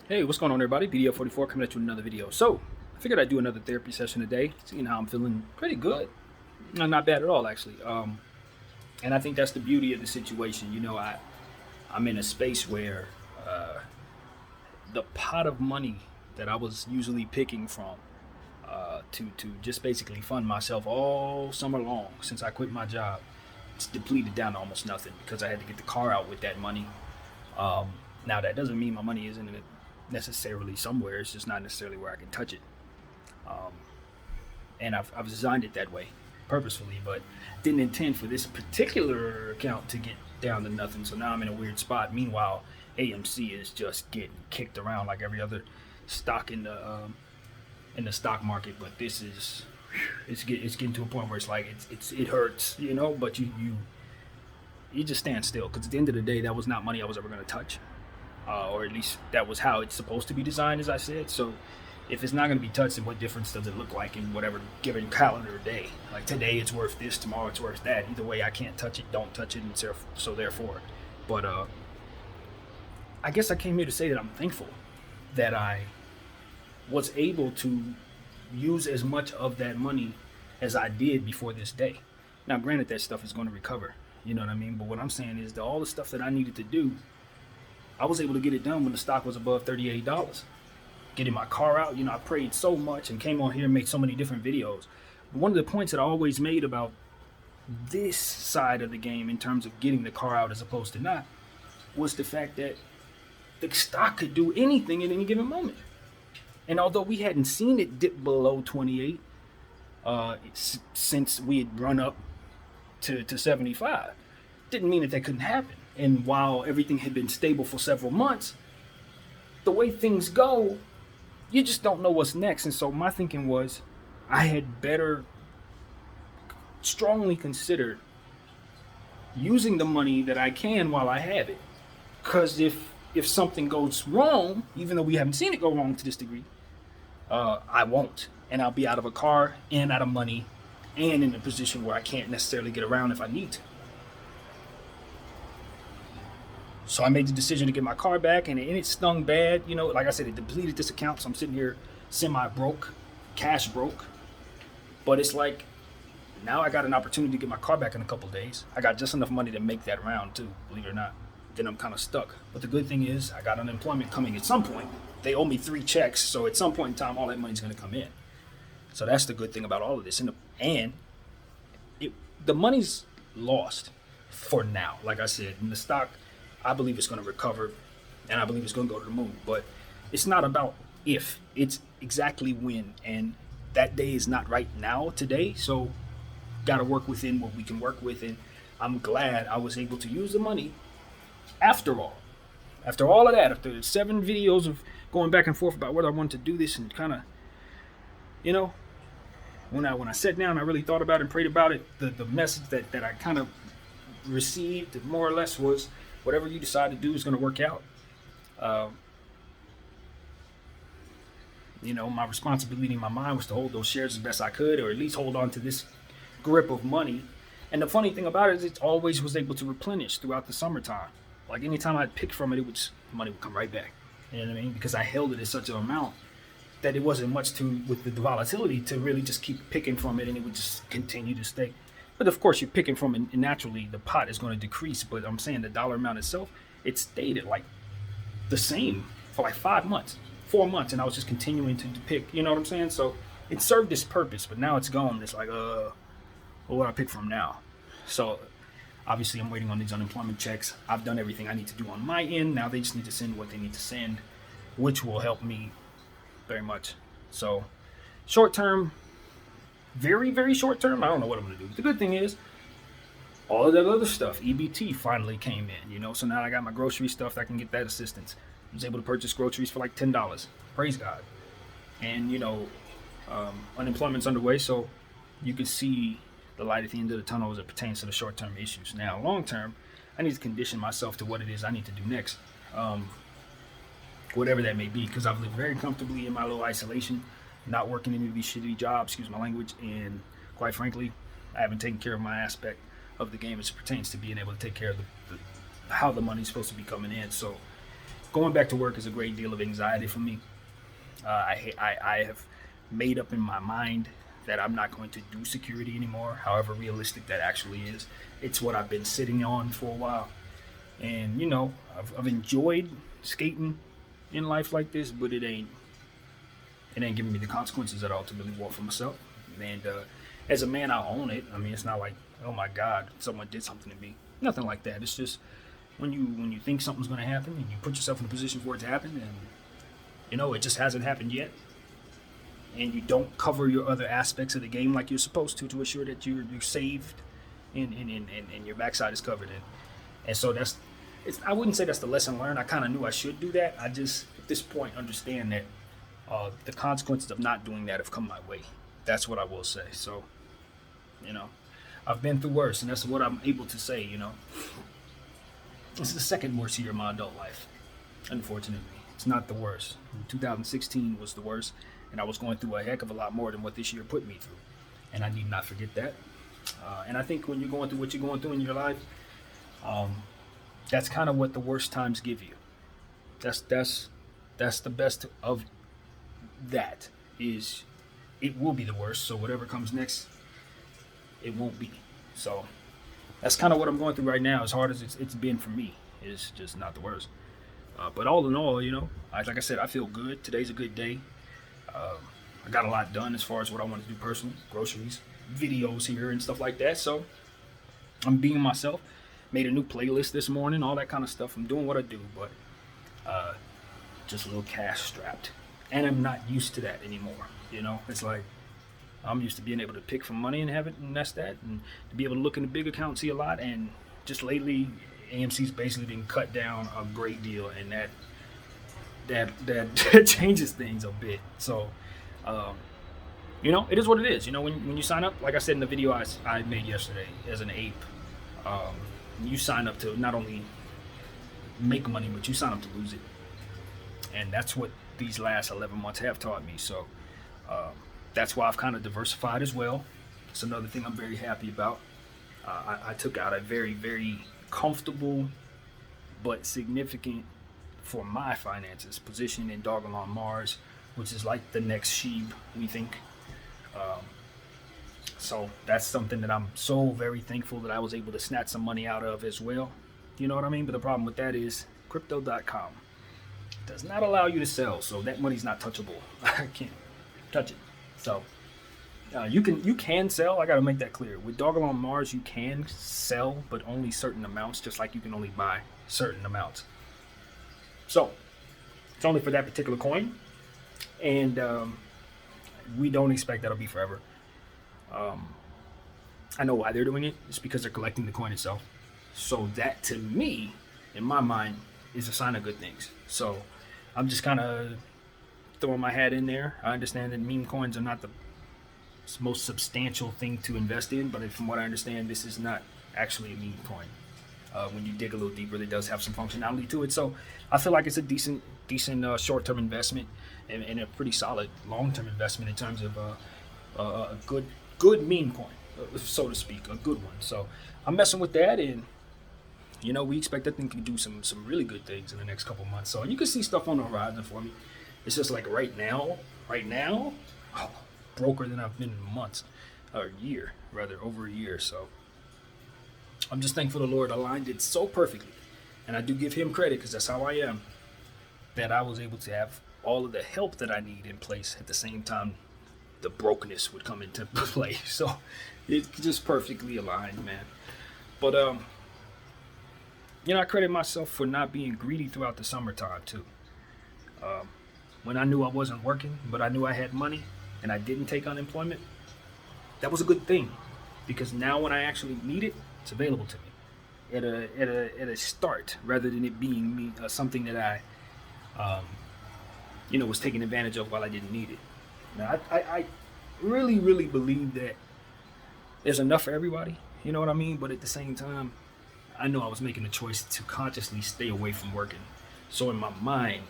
Hey, what's going on, everybody? BDF 44 coming at you with another video. So, I figured I'd do another therapy session today, seeing how I'm feeling. Pretty good. No, not bad at all, actually. And I think that's the beauty of the situation. I'm in a space where uh, the pot of money that I was usually picking from to just basically fund myself all summer long since I quit my job, it's depleted down to almost nothing because I had to get the car out with that money. Um, Now that doesn't mean my money isn't necessarily somewhere. It's just not necessarily where I can touch it. Um, and I've designed it that way purposefully, but didn't intend for this particular account to get down to nothing. So now I'm in a weird spot. Meanwhile, AMC is just getting kicked around like every other stock in the stock market. But this is it's getting to a point where it's like it hurts, But you just stand still because at the end of the day, that was not money I was ever going to touch, or at least that was how it's supposed to be designed, as I said. So if it's not going to be touched, then what difference does it look like in whatever given calendar day? Like today it's worth this, tomorrow it's worth that. Either way, I can't touch it, don't touch it, and so therefore. But I guess I came here to say that I'm thankful that I was able to use as much of that money as I did before this day. Now, granted, that stuff is going to recover. You know what I mean? But what I'm saying is that all the stuff that I needed to do, I was able to get it done when the stock was above $38. Getting my car out, I prayed so much and came on here and made so many different videos. But one of the points that I always made about this side of the game in terms of getting the car out as opposed to not was the fact that the stock could do anything at any given moment. And although we hadn't seen it dip below 28 since we had run up to 75, didn't mean that couldn't happen. And while everything had been stable for several months, the way things go, you just don't know what's next. And so my thinking was I had better strongly consider using the money that I can while I have it. Because if something goes wrong, even though we haven't seen it go wrong to this degree, I won't. And I'll be out of a car and out of money and in a position where I can't necessarily get around if I need to. So I made the decision to get my car back, and it stung bad. Like I said, it depleted this account, so I'm sitting here semi-broke, cash broke. But it's like, now I got an opportunity to get my car back in a couple of days. I got just enough money to make that round too, believe it or not. Then I'm kind of stuck. But the good thing is I got unemployment coming at some point. They owe me 3 checks, so at some point in time, all that money's going to come in. So that's the good thing about all of this. And the money's lost for now. Like I said, in the stock, I believe it's going to recover, and I believe it's going to go to the moon. But it's not about if, it's exactly when. And that day is not right now, today. So got to work within what we can work with. And I'm glad I was able to use the money after all. After all of that, after 7 videos of going back and forth about whether I wanted to do this and kind of, when I sat down, I really thought about it and prayed about it. The message that I kind of received more or less was whatever you decide to do is going to work out. My responsibility in my mind was to hold those shares as best I could, or at least hold on to this grip of money. And the funny thing about it is it always was able to replenish throughout the summertime. Like anytime I'd pick from it, money would come right back. You know what I mean? Because I held it at such an amount that it wasn't much with the volatility to really just keep picking from it, and it would just continue to stay. But of course, you're picking from it, and naturally the pot is going to decrease. But I'm saying the dollar amount itself, it stayed at like the same for like 5 months, 4 months, and I was just continuing to pick. You know what I'm saying? So it served its purpose, but now it's gone. It's like, what do I pick from now? So obviously, I'm waiting on these unemployment checks. I've done everything I need to do on my end. Now they just need to send what they need to send, which will help me very much. So short term, very, very short term, I don't know what I'm going to do. But the good thing is, all of that other stuff, EBT finally came in, so now I got my grocery stuff. I can get that assistance. I was able to purchase groceries for like $10. Praise God. And, unemployment's underway, so you can see the light at the end of the tunnel as it pertains to the short-term issues. Now, long-term, I need to condition myself to what it is I need to do next, whatever that may be, because I've lived very comfortably in my little isolation, not working any of these shitty jobs, excuse my language, and quite frankly, I haven't taken care of my aspect of the game as it pertains to being able to take care of how the money's supposed to be coming in. So going back to work is a great deal of anxiety for me. I have made up in my mind that I'm not going to do security anymore, however realistic that actually is. It's what I've been sitting on for a while. And, I've enjoyed skating in life like this, but it ain't giving me the consequences that I ultimately want for myself. And as a man, I own it. I mean, it's not like, oh my God, someone did something to me. Nothing like that. It's just when you think something's going to happen and you put yourself in a position for it to happen, and it just hasn't happened yet, and you don't cover your other aspects of the game like you're supposed to ensure that you're saved and your backside is covered in. And so I wouldn't say that's the lesson learned. I kind of knew I should do that. I just, at this point, understand that the consequences of not doing that have come my way. That's what I will say. So, I've been through worse, and that's what I'm able to say, This is the second worst year of my adult life, unfortunately. It's not the worst. 2016 was the worst, and I was going through a heck of a lot more than what this year put me through. And I need not forget that. And I think when you're going through what you're going through in your life, that's kind of what the worst times give you. That's the best of that. Is it will be the worst, so whatever comes next, it won't be. So that's kind of what I'm going through right now. As hard as it's been for me, it's just not the worst. But all in all, like I said, I feel good. Today's a good day. I got a lot done as far as what I want to do personally, groceries, videos here and stuff like that. So I'm being myself. Made a new playlist this morning, all that kind of stuff. I'm doing what I do, but just a little cash strapped. And I'm not used to that anymore. It's like I'm used to being able to pick from money and have it, and that's that. And to be able to look in the big account and see a lot. And just lately, AMC's basically been cut down a great deal, and that changes things a bit. So, it is what it is. When you sign up, like I said in the video I made yesterday as an ape, you sign up to not only make money, but you sign up to lose it. And that's what these last 11 months have taught me. So that's why I've kind of diversified as well. It's another thing I'm very happy about. I took out a very, very comfortable but significant for my finances position in Doggone on Mars, which is like the next Sheeb, we think. So that's something that I'm so very thankful that I was able to snatch some money out of as well. You know what I mean? But the problem with that is crypto.com does not allow you to sell, so that money's not touchable. I can't touch it. So you can sell. I got to make that clear. With Doggone on Mars, you can sell, but only certain amounts, just like you can only buy certain amounts. So it's only for that particular coin, and we don't expect that'll be forever. I know why they're doing it. It's because they're collecting the coin itself. So that, to me, in my mind, is a sign of good things. So I'm just kind of throwing my hat in there. I understand that meme coins are not the most substantial thing to invest in, but from what I understand, this is not actually a meme coin. When you dig a little deeper, it does have some functionality to it. So I feel like it's a decent short-term investment and a pretty solid long-term investment in terms of a good meme coin, so to speak, a good one. So I'm messing with that, and we expect that thing to do some really good things in the next couple months. So you can see stuff on the horizon for me. It's just like right now, broker than I've been in months, or over a year. So I'm just thankful the Lord aligned it so perfectly, and I do give Him credit because that's how I am. That I was able to have all of the help that I need in place at the same time the brokenness would come into play. So it just perfectly aligned, man. But I credit myself for not being greedy throughout the summertime too. When I knew I wasn't working, but I knew I had money and I didn't take unemployment, that was a good thing, because now when I actually need it, it's available to me at a start, rather than it being something that I was taking advantage of while I didn't need it. Now, I really, really believe that there's enough for everybody, you know what I mean? But at the same time, I know I was making a choice to consciously stay away from working. So in my mind,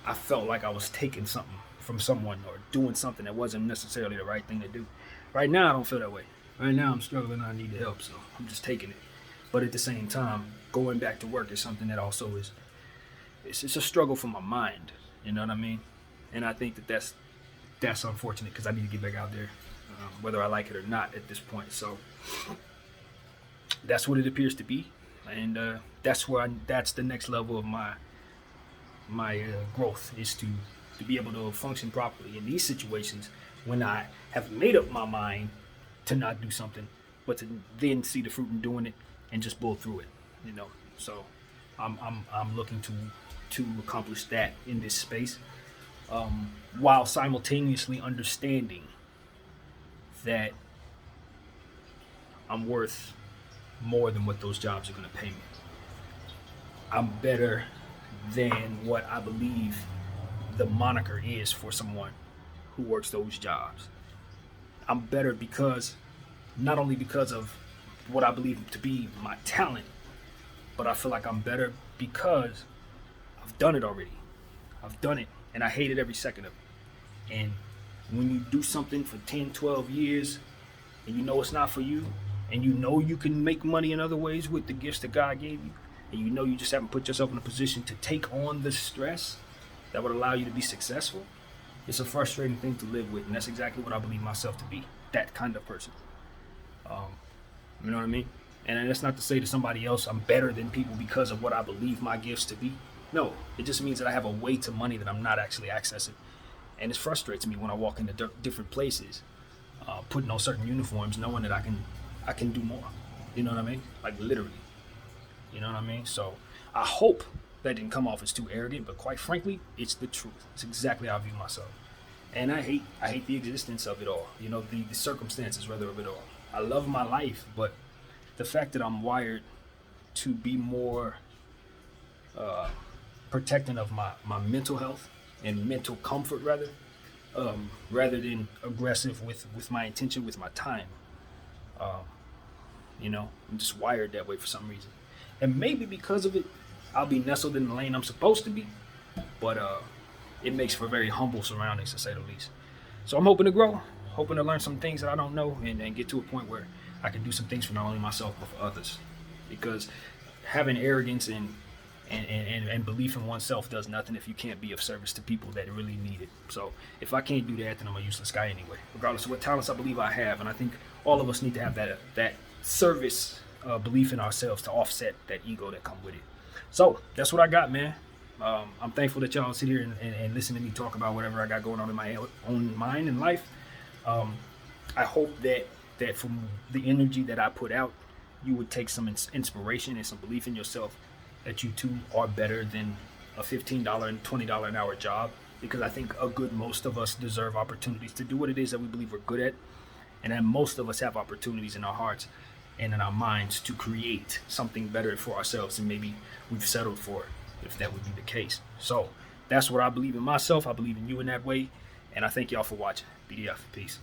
I felt like I was taking something from someone or doing something that wasn't necessarily the right thing to do. Right now, I don't feel that way. Right now, I'm struggling and I need the help, so I'm just taking it. But at the same time, going back to work is something that also it's a struggle for my mind. You know what I mean? And I think that's unfortunate because I need to get back out there, whether I like it or not at this point. So that's what it appears to be, and that's the next level of my growth, is to be able to function properly in these situations when I have made up my mind to not do something, but to then see the fruit in doing it and just pull through it. You know, so I'm looking to accomplish that in this space, while simultaneously understanding that I'm worth more than what those jobs are going to pay me. I'm better than what I believe the moniker is for someone who works those jobs. I'm better because, not only because of what I believe to be my talent, but I feel like I'm better because I've done it already. I've done it, and I hated every second of it. And when you do something for 10, 12 years, and you know it's not for you, and you know you can make money in other ways with the gifts that God gave you, and you know you just haven't put yourself in a position to take on the stress that would allow you to be successful, it's a frustrating thing to live with. And that's exactly what I believe myself to be, that kind of person. You know what I mean? And that's not to say to somebody else I'm better than people because of what I believe my gifts to be. No, it just means that I have a way to money that I'm not actually accessing. And it frustrates me when I walk into different places, putting on certain uniforms, knowing that I can do more. You know what I mean? Like, literally. You know what I mean? So I hope that didn't come off as too arrogant, but quite frankly, it's the truth. It's exactly how I view myself. And I hate the existence of it all. You know, the circumstances rather of it all. I love my life, but the fact that I'm wired to be more protecting of my mental health and mental comfort rather than aggressive with my intention, with my time. You know, I'm just wired that way for some reason. And maybe because of it, I'll be nestled in the lane I'm supposed to be, but it makes for very humble surroundings, to say the least. So I'm hoping to grow, hoping to learn some things that I don't know, and get to a point where I can do some things for not only myself but for others. Because having arrogance and belief in oneself does nothing if you can't be of service to people that really need it. So if I can't do that, then I'm a useless guy anyway, regardless of what talents I believe I have. And I think all of us need to have that service belief in ourselves to offset that ego that comes with it. So that's what I got, man. I'm thankful that y'all sit here and listen to me talk about whatever I got going on in my own mind and life. I hope that from the energy that I put out, you would take some inspiration and some belief in yourself that you too are better than a $15 and $20 an hour job. Because I think most of us deserve opportunities to do what it is that we believe we're good at. And then most of us have opportunities in our hearts and in our minds to create something better for ourselves, and maybe we've settled for it, if that would be the case. So that's what I believe in myself. I believe in you in that way, and I thank y'all for watching. BDF, peace.